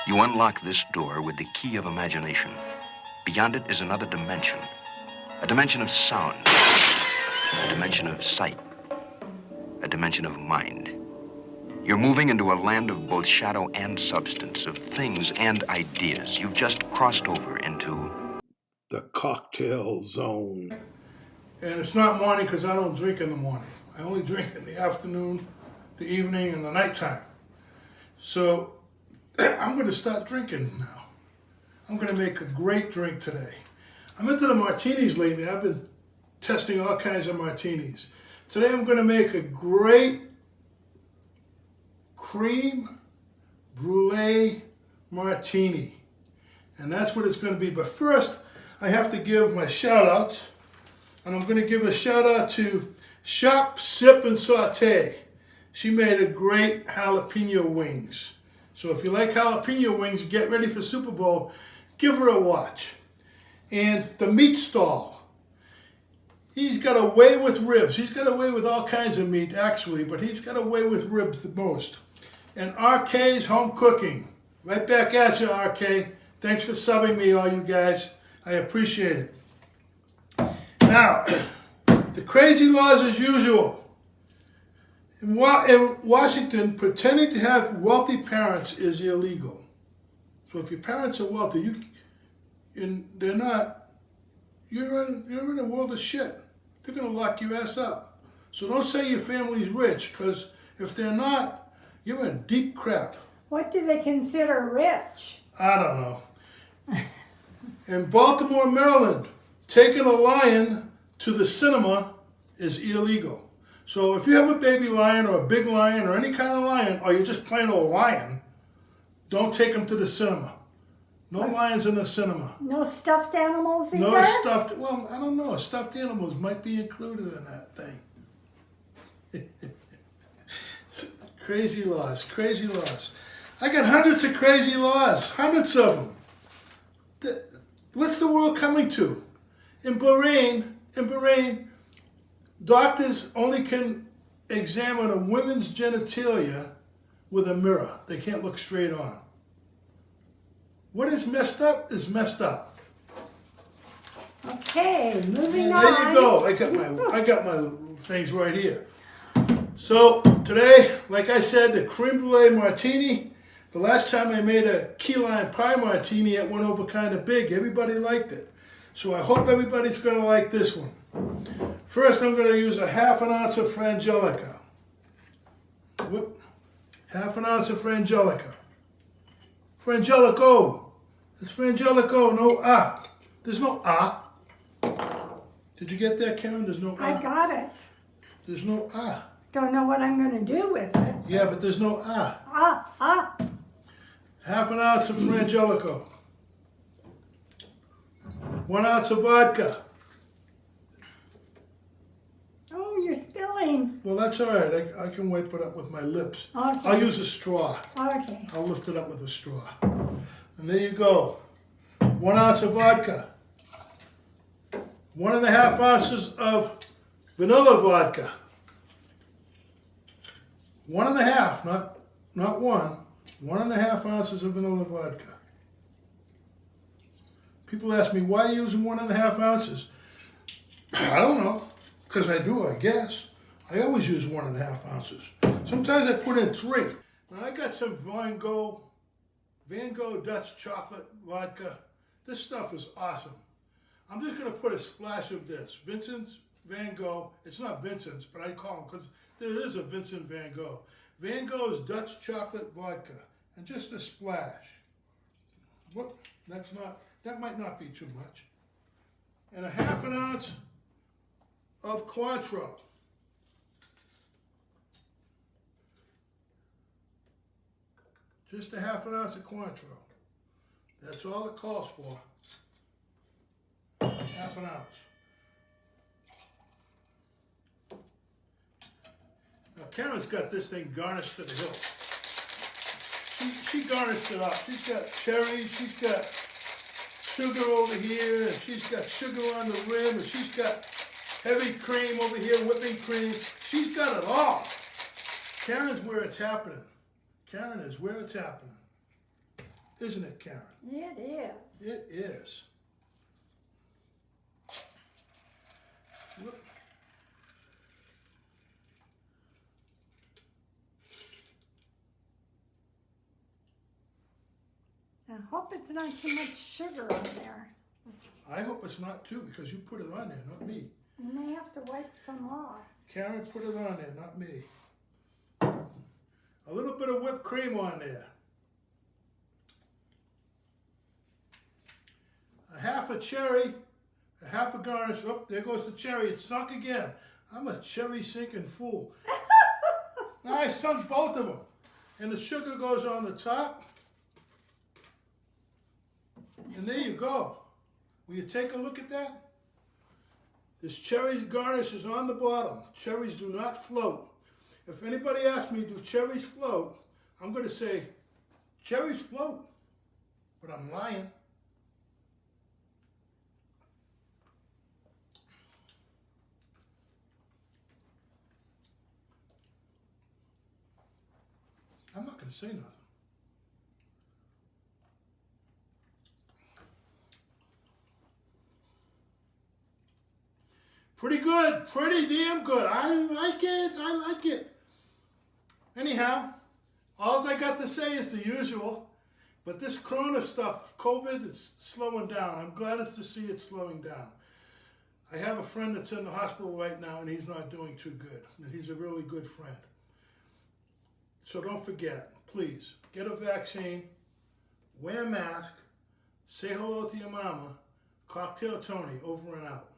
You unlock this door with the key of imagination. Beyond it is another dimension. A dimension of sound. A dimension of sight. A dimension of mind. You're moving into a land of both shadow and substance, of things and ideas. You've just crossed over into the cocktail zone. And it's not morning because I don't drink in the morning. I only drink in the afternoon, the evening, and the nighttime. So I'm going to start drinking now. I'm going to make a great drink today. I'm into the martinis lately. I've been testing all kinds of martinis. Today I'm going to make a great Creme Brûlée Martini. And that's what it's going to be. But first, I have to give my shout-outs. And I'm going to give a shout-out to Sip Saute. She made a great jalapeno wings. So if you like jalapeno wings, get ready for Super Bowl, give her a watch. And the Meat Stall. He's got a way with ribs. He's got a way with all kinds of meat, actually, but he's got a way with ribs the most. And RK's Home Cooking. Right back at you, RK. Thanks for subbing me, all you guys. I appreciate it. Now, the crazy laws as usual. In Washington, pretending to have wealthy parents is illegal. So if your parents are wealthy, they're not, you're in a world of shit. They're going to lock your ass up. So don't say your family's rich, because if they're not, you're in deep crap. What do they consider rich? I don't know. In Baltimore, Maryland, taking a lion to the cinema is illegal. So if you have a baby lion or a big lion or any kind of lion, or you're just plain old lion, don't take them to the cinema. No lions in the cinema. No stuffed animals either? No stuffed, well, I don't know. Stuffed animals might be included in that thing. Crazy laws, crazy laws. I got hundreds of crazy laws, hundreds of them. What's the world coming to? In Bahrain, doctors only can examine a woman's genitalia with a mirror. They can't look straight on. What is messed up is messed up. Okay, moving on. There you go. I got my things right here. So today, like I said, the Creme Brûlée Martini. The last time I made a key lime pie martini, it went over kind of big. Everybody liked it. So I hope everybody's going to like this one. First, I'm going to use a ½ ounce of Frangelico. Half an ounce of Frangelico. Frangelico. It's Frangelico, no ah. There's no ah. Did you get that, Karen? There's no ah. I got it. There's no ah. Don't know what I'm going to do with it. Yeah, but there's no ah. Ah. ½ ounce of Frangelico. 1 ounce of vodka. Oh, you're spilling. Well, that's all right. I can wipe it up with my lips. Okay. I'll use a straw. Okay. I'll lift it up with a straw. And there you go. 1 ounce of vodka. 1½ ounces of vanilla vodka. 1½, not 1. 1½ ounces of vanilla vodka. People ask me, why are you using 1½ ounces? I don't know. Because I do, I guess. I always use 1½ ounces. Sometimes I put in 3. Now I got some Van Gogh Dutch chocolate vodka. This stuff is awesome. I'm just going to put a splash of this. Vincent's Van Gogh. It's not Vincent's, but I call him because there is a Vincent Van Gogh. Van Gogh's Dutch chocolate vodka. And just a splash. Whoop, that might not be too much. And a ½ ounce of Cointreau. Just a ½ ounce of Cointreau. That's all it calls for. ½ ounce. Now Karen's got this thing garnished to the hilt. She garnished it up. She's got cherries, she's got sugar over here, and she's got sugar on the rim, and she's got heavy cream over here, whipping cream. She's got it all. Karen's where it's happening. Karen is where it's happening. Isn't it, Karen? It is. It is. Look. I hope it's not too much sugar on there. I hope it's not too, because you put it on there, not me. You may have to wipe some off. Karen put it on there, not me. A little bit of whipped cream on there. A half a cherry, a half a garnish. Oh, there goes the cherry. It sunk again. I'm a cherry sinking fool. Now I sunk both of them. And the sugar goes on the top. And there you go. Will you take a look at that? This cherry garnish is on the bottom. Cherries do not float. If anybody asks me, do cherries float? I'm going to say, cherries float. But I'm lying. I'm not going to say nothing. Pretty good, pretty damn good. I like it, I like it. Anyhow, all I got to say is the usual, but this corona stuff, COVID, is slowing down. I'm glad to see it slowing down. I have a friend that's in the hospital right now and he's not doing too good, and he's a really good friend. So don't forget, please, get a vaccine, wear a mask, say hello to your mama. Cocktail Tony, over and out.